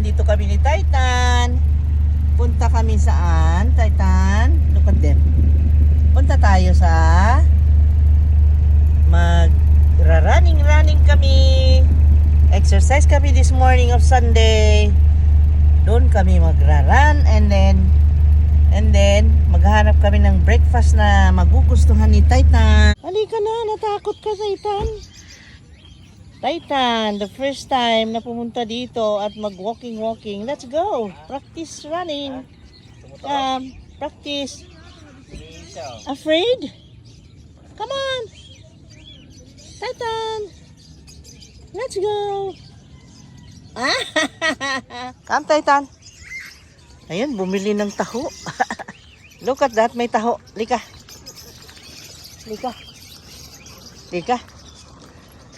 nandito kami ni Titan. Punta kami saan, Titan? Look at them. Punta tayo sa running kami. Exercise kami this morning of Sunday. Doon kami magra-run and then maghanap kami ng breakfast na magugustuhan ni Titan. Halika na, natakot ka, Titan. Titan, the first time na pumunta dito at mag-walking. Let's go. Practice running. Practice. Afraid? Come on. Titan. Let's go. Come, Titan. Ayun, bumili ng taho. Look at that, may taho. Lika.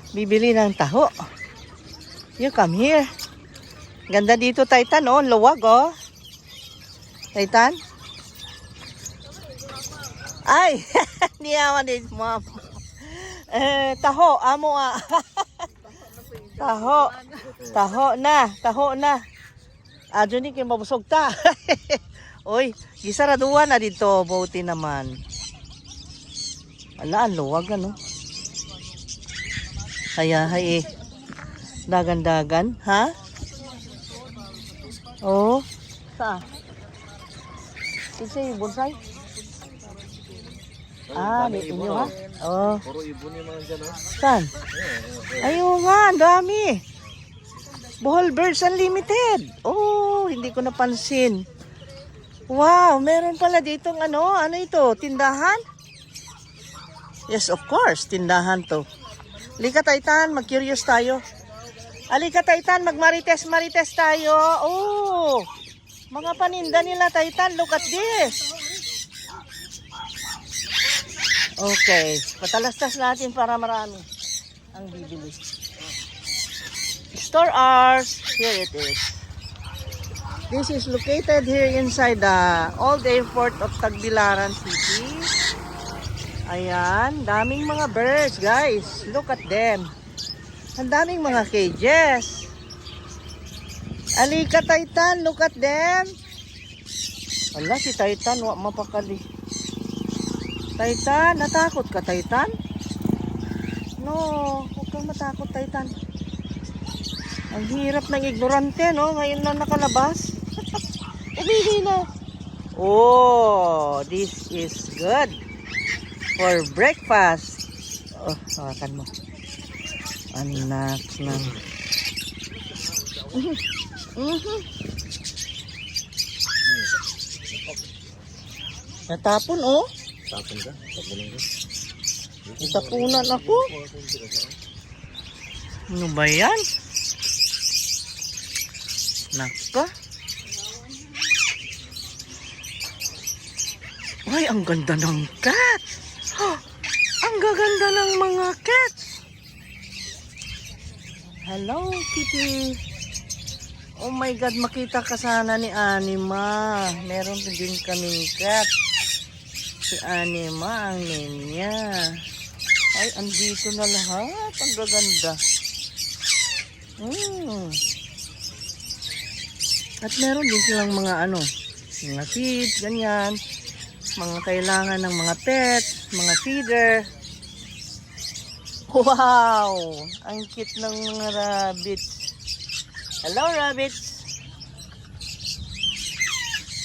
Bibili ng taho. You come here. Ganda dito, Titan, oh. Luwag, oh. Titan. Ay, niyaman din, mom. Taho, amo ah. Taho na. Adyo ni kayo mabusog ta. Oy, gisaraduan na dito, buti naman. Ala, ang luwag ano. Kaya dagan-dagan, ha? Oh, saan? Isa yung bonsai? Dito nyo ha? Oh. Puro ibon yung mga dyan, ha? Saan? Ayun nga, ang dami. Bohol Birds Unlimited. Oh, hindi ko napansin. Wow, meron pala ditong ano ito? Tindahan? Yes, of course, tindahan to. Halika, Titan, mag-curious tayo. Halika, Titan, mag-marites tayo. Oh, mga paninda nila, Titan. Look at this. Okay, patalastas natin para marami ang bibili. Store hours. Here it is. This is located here inside the old airport of Tagbilaran City. Ayan, daming mga birds, guys. Look at them. Ang daming mga cages. Alika, Titan, look at them. Ala, si Titan, wak mapakali. Titan, natakot ka, Titan? No, huwag kang matakot, Titan. Ang hirap ng ignorante, no? Ngayon lang nakalabas. Umihi na. Oh, this is good. For breakfast. Oh, hawakan mo. Anak ng... Natapon, oh. Tapon ka? Itapunan ako. Ano ba yan? Naka. Ay, ang ganda ng cat. Ang gaganda ng mga cats. Hello, kitty. Oh my God, makita ka sana ni Anima. Meron din kaming cat. Si Anima, ang niya. Ay, andito na lahat. Ang gaganda. At meron din silang mga mga feed, ganyan. Mga kailangan ng mga pets, mga feeder. Wow! Ang cute ng mga rabbits. Hello, rabbits!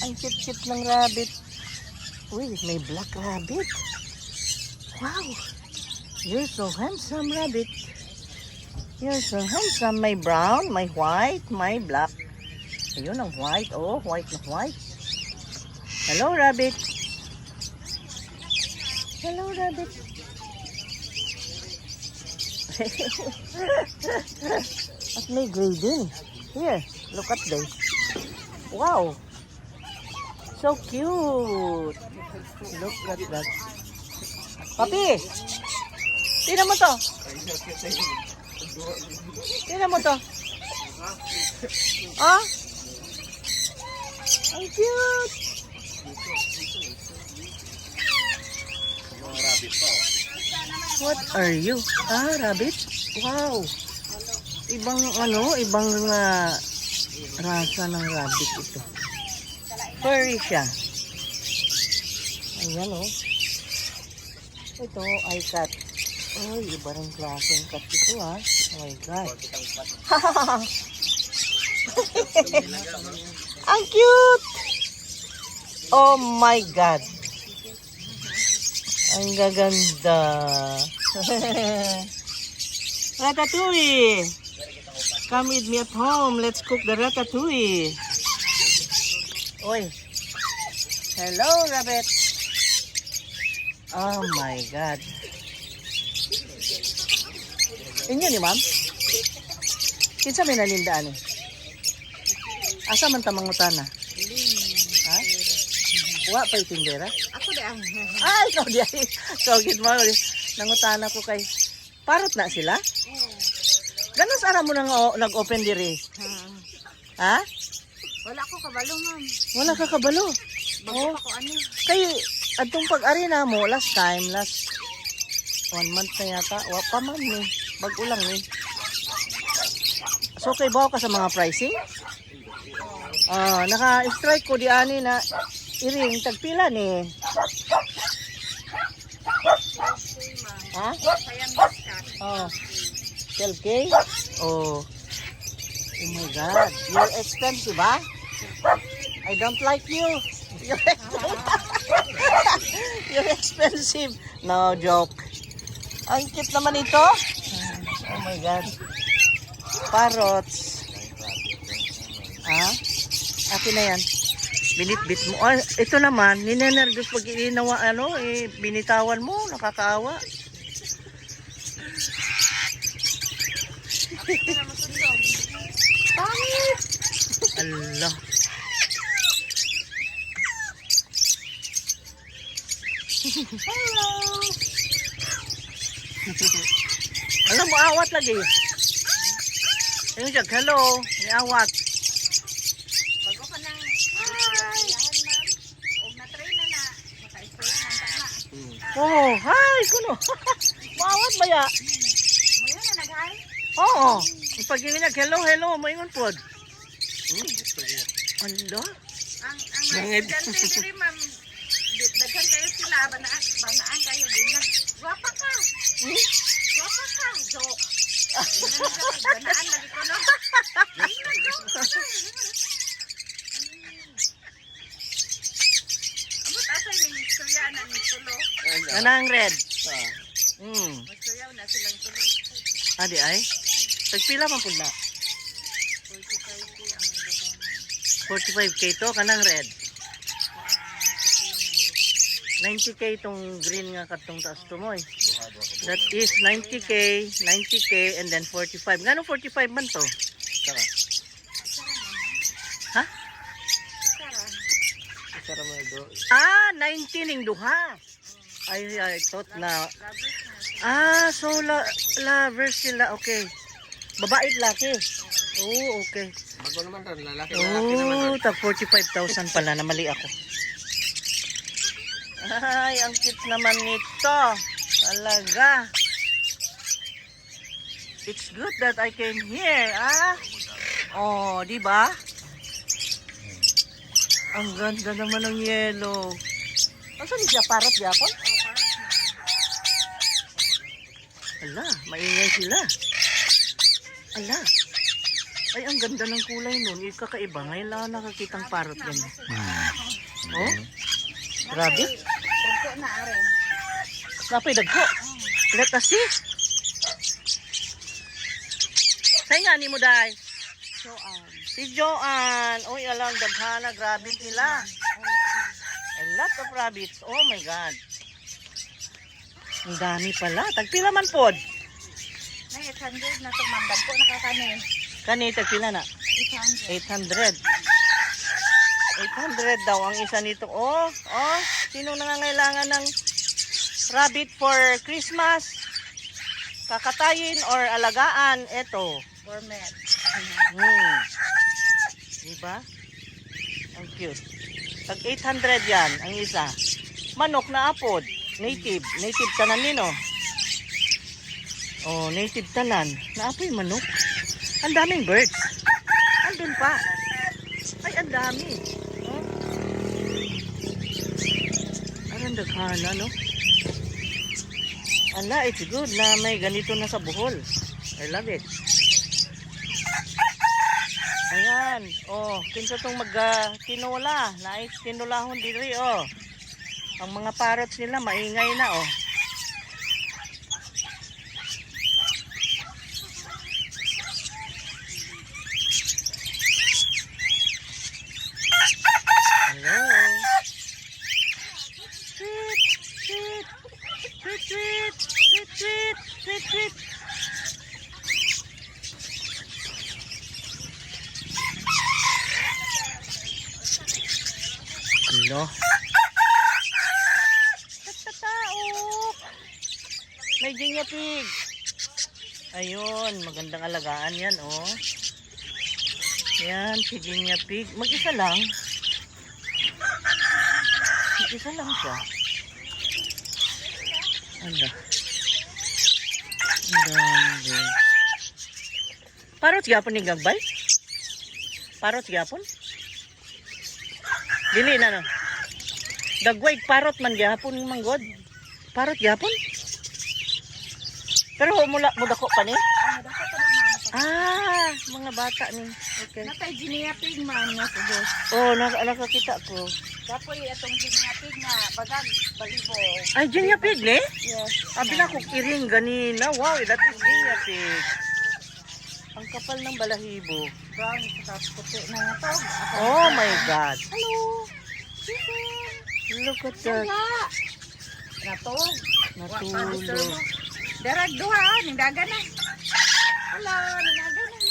Ang cute ng rabbit. Uy, may black rabbit. Wow! You're so handsome, rabbit. You're so handsome. May brown, may white, may black. Ayun ang white. Oh, white na white. Hello, rabbit. Hello, rabbit. At may gray din. Here, look at this. Wow. So cute. Look at that. Papi! Tingnan mo to. Tingnan mo to. Ah? Ang cute. What are you? Ah, rabbit? Wow. Ibang rasa ng rabbit ito. Furry siya. Ayan oh. Ito ay cat. Uy, iba rin klaseng cat ito ah. Oh my God. Ang cute! Oh my God. Ang gaganda. Ratatouille. Come with me at home. Let's cook the ratatouille. Oy. Hello, rabbit. Oh my God. Inyo ni ma'am? Kinsa may nalindaan eh? Asa man tamang utana? Ha? Wa pa itindera? Ako di ang. Ay, ikaw di ay. So, gid mo. Nangutana ko kay parot na sila? Ganos ara mo nag-open diri? Ha? Wala ko kabalo, ma'am. Wala ka kabalo. Bago ako ano. Kay adtong pag-arena mo last 1 month na yata. Wa pa man ni. Bag-o lang ni. So kay bawo ka sa mga pricing? Naka-strike ko di ani na iring tagpila ni. Ha? Kaya miskat. Oh. 12K? Oh. Oh my God. You're expensive, ha? I don't like you. You're expensive. You're expensive. No, joke. Ang cute naman ito. Oh my God. Parrots. Ha? Akin na yan. Binitbit mo. Oh, ito naman, ninenervous pag inawa, binitawan mo, nakakaawa. Pangit! Allah. Hello! Alam mo, awat lagi. Ayun siya, hello. May awat. Bago ka nang yahan, ma'am. O na-try na na. Maka-spray na na. Oh, hi, kuno. Maawat ba ya? Mo yun na nag-hi? Oo. Pag ginag, hello, maingon pod. Allah. Ang mga estudyante diri, ma'am. Daghan kayo sila. Banaan kayo. Ganyan. Gwapa ka. Gwapa ka. Joke. Banaan lagi ko, no? Ganyan, joke. Abot asay ni istorya na ni tulo. Nanang red. Mastorya na silang tulo. Adi ay. Pagpila man pud na. 45 ang babang. 45K to kanang red. 90K tong green nga katong taas to mo eh. That is 90K, and then 45. Ngano 45 man to? Saka. Ha? Saka mo do. 90 ning duha. Ay, thought na. Lovers na. So lovers sila. Okay. Babae at laki. Oh, okay. Bago naman ron, lalaki naman ron. Tag 45,000 pala na mali ako. Ay, ang cute naman nito. Talaga. It's good that I came here, Oh, di ba? Ang ganda naman ng yellow. Saan ni siya? Parot yapon? Ala, maingay sila. Ala. Ay, ang ganda ng kulay nun. Kakaiba. Ngayon lang nakakitang parot yan. Oh? Grabe. Dagko na are. Napay dagko. Let us see. Say nga ni mo, day. Si Joanne. Uy, alang daghana. Grabe sila. A lot of rabbits. Oh my God. Ang dami pala. Tagpila man pod. Nay 800 na to, ma'am. Dagko na kakanin. Kani, tagpila na. 800. 800 daw ang isa nito. Oh, sino nangangailangan ng rabbit for Christmas? Kakatayin or alagaan? Eto. Gourmet. Diba? Ang cute. Tag 800 yan, ang isa. Manok na apod. Native. Native tanan nino. Oh, native tanan. Naapoy manok. Ang daming birds. Ando chicken pa. Ay, ang dami. Oh. Parang daghana, no? Ala, it's good na may ganito na sa Bohol. I love it. Ayan. Oh, kinsa tong tinola. Nais tinolahon diri, oh. Ang mga parrots nila maingay na, oh. Hello. Tweet, tweet, tweet, tweet, tweet, tweet, tweet, tweet. Hello. Tataok. May ginya pig. Ayun, magandang alagaan yan, oh. Yan, si ginya pig. Mag-isa lang. Mag-isa lang siya. Ala. Ang dami. Parot gyapon ni Gagbay? Parot gyapon? Dili na no. Dagway parot man gyapon manggod. Parot gyapon? Pero mula mo dako pa ni? Ah, mga bata ni. Okay. Natay giniyapig man nga subos. Oh, nakakita ko. Dapoy atong giniyapig na bagang balibo. Ay, ginya pig ni? Yes. Abi na ko kiring ganina. Wow, that is ginya pig. Ang kapal ng balahibo. Brown sa puti na nga to. Oh my God. Hello. Chicken. Look at that. Natog. Natulog. Darag duha, nindagan na. Hello, nindagan na.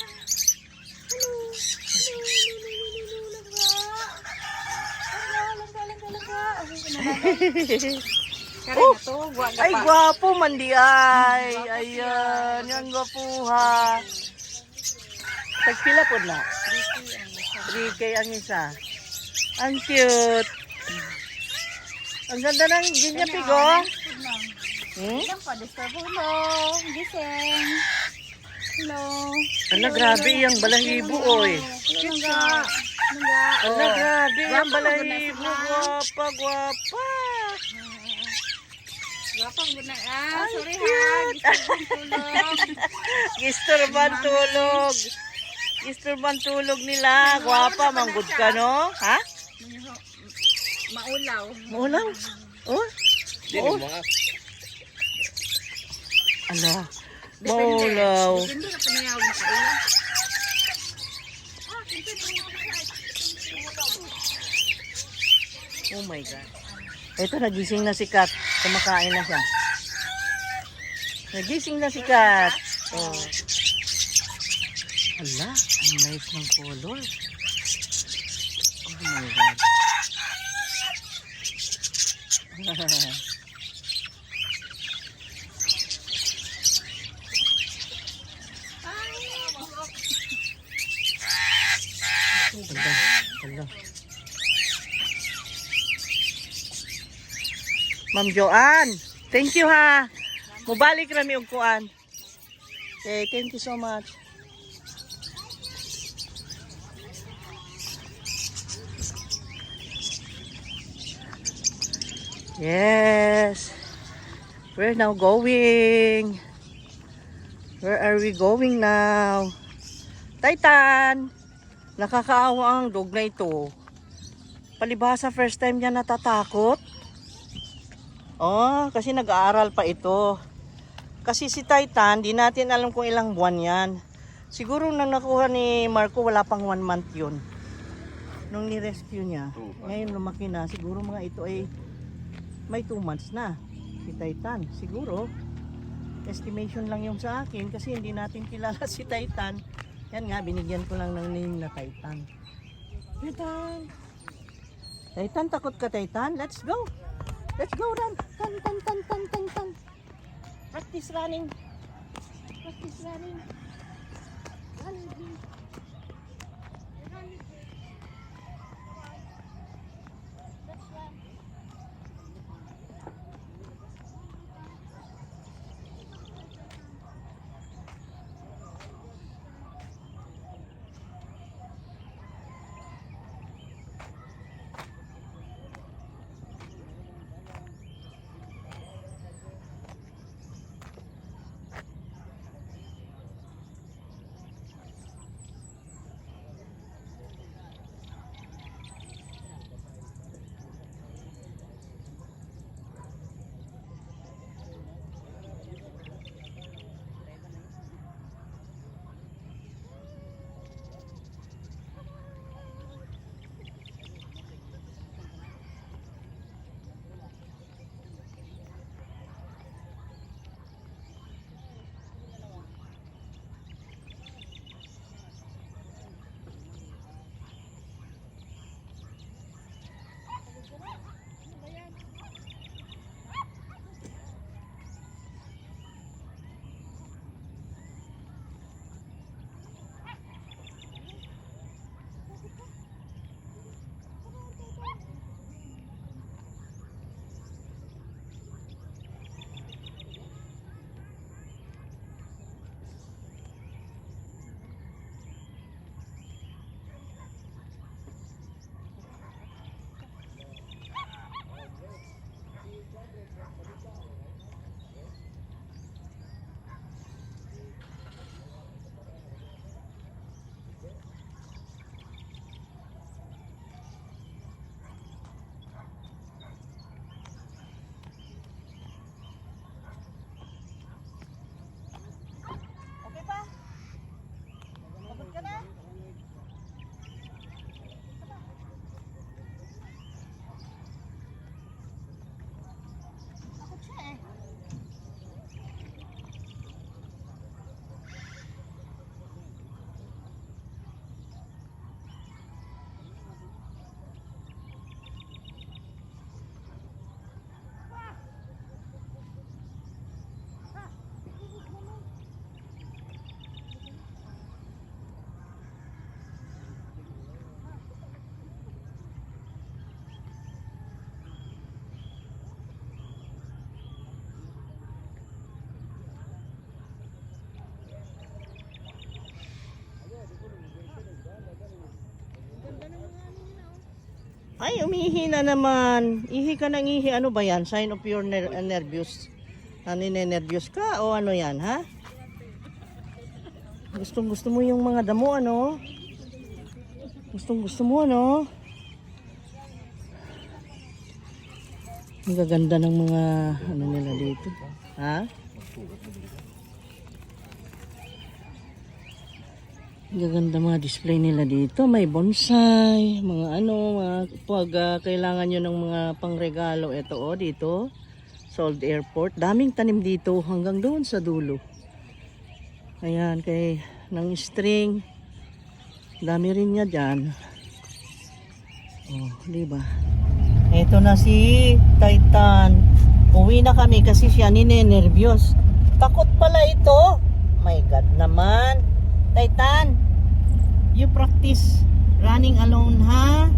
Hello. Oh, Ay, ay, gwapo man di ay. Ayan, yung gwapuha. Tagpila po na. 3K ang isa. Ang cute. Ang ganda ng ginya pig, oh. Hmm? Ilang pa, disturb. Hello, gising. Hello. Ala, grabe yung balahibo, oy. Cute ka. Ala, grabe yung Gwapa, balahibo. maganda Gwapa, gwapa. Gwapang guna. Ay, Sorry cute. ha. Tulog. Gisturban tulog. Gisturban tulog nila. Gwapa, manggod ka, no? Ha? Maulaw. Maulaw? Oh? Hindi Oo. mga. Ala. Maulaw. Depende na panayaw na kaulaw. Oh my God. Ito, nagising na si Kat. Kumakain na siya. Nagising na si Kat. Oh. Ala, ang nice ng color. Oh my God. Ala, ala. Ma'am Joanne, thank you ha. Mubalik rami og kuan. Okay, thank you so much. Yes. We're now going. Where are we going now? Titan. Nakakaawa ang dog na ito. Palibhasa first time niya natatakot. Oh, kasi nag-aaral pa ito. Kasi si Titan, di natin alam kung ilang buwan yan. Siguro nang nakuha ni Marco, wala pang 1 month yun. Nung ni-rescue niya. Ngayon lumaki na. Siguro mga ito ay may 2 months na. Si Titan. Siguro. Estimation lang yung sa akin kasi hindi natin kilala si Titan. Yan nga, binigyan ko lang ng name na Titan. Titan! Titan, takot ka Titan? Let's go! Let's go run! Tan, tan, tan, tan, tan, tan. Practice running. Practice running. Run. Run. Let's run. Ay, umihi na naman. Ihi ka ng ihi. Ano ba yan? Sign of your nervous. Ninenervyos ka o ano yan, ha? Gusto mo yung mga damo, ano? Gusto mo, ano? Ang gaganda ng mga ano nila dito. Ha? Ang gaganda mga display nila dito. May bonsai, mga ano, mga pag kailangan nyo ng mga pangregalo. Ito, oh, dito. Sa Old Airport. Daming tanim dito hanggang doon sa dulo. Ayan, kay ng string. Dami rin niya dyan. Oh, di ba? Ito na si Titan. Uwi na kami kasi siya ninenervyos. Takot pala ito. My God naman. Titan, you practice running alone, ha?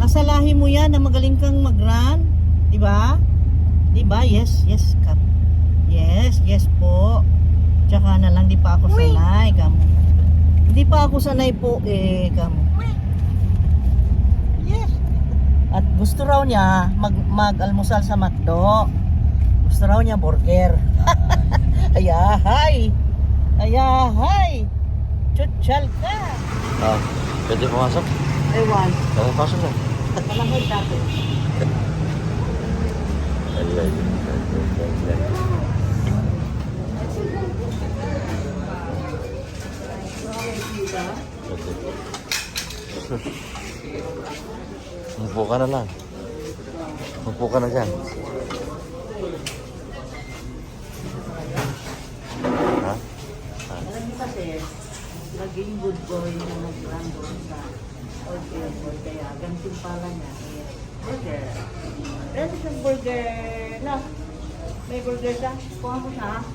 Nasa lahi mo yan na magaling kang mag-run. Diba? Diba? Yes, Kap. Yes po. Tsaka na lang, di pa ako sanay, kamo. Hindi pa ako sanay po, kamo. Yes. At gusto raw niya mag-almusal sa McDo. Gusto raw niya burger. Ayahay. Chuchal ka. Pwede pumasok? Ewan. Pasok na. Malangay dati. Upo ka na lang. Upo ka na dyan. Ha? Alam niyo kasi, naging good boy na nag-run doon sa Old Airport. Kaya ganting pala niya. Burger. Ready sa burger. No. May burger siya. Kuha mo siya.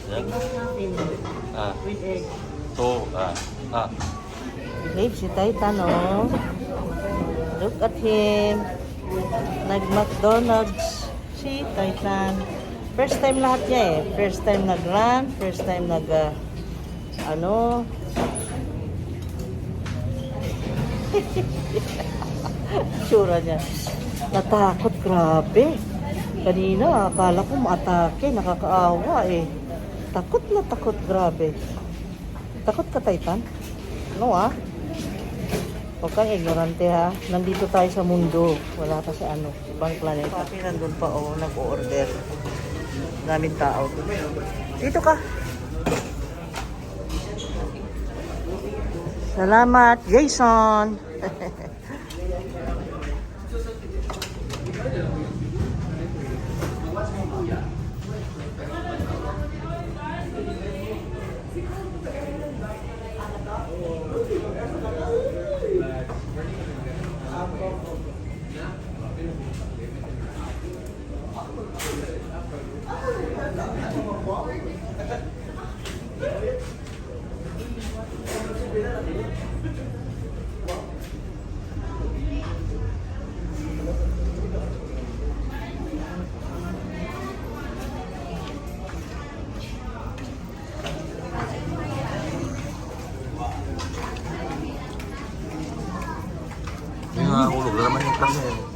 Yan. Tingnan natin. With egg. Okay, si Titan, oh. Look at him. Nag-McDonald's. Si Titan. First time lahat niya eh. First time nag-run. First time ano. Tsura niya. Natakot, grabe. Kanina, akala ko maatake. Nakakaawa eh. Takot, grabe. Takot ka, Titan? Ano Huwag kang ignorante, ha? Nandito tayo sa mundo. Wala ka sa ibang planeta. Papi, nandun pa, nag-order. Daming tao. Dito ka. Salamat, Jason. Nahulog na naman yung karne.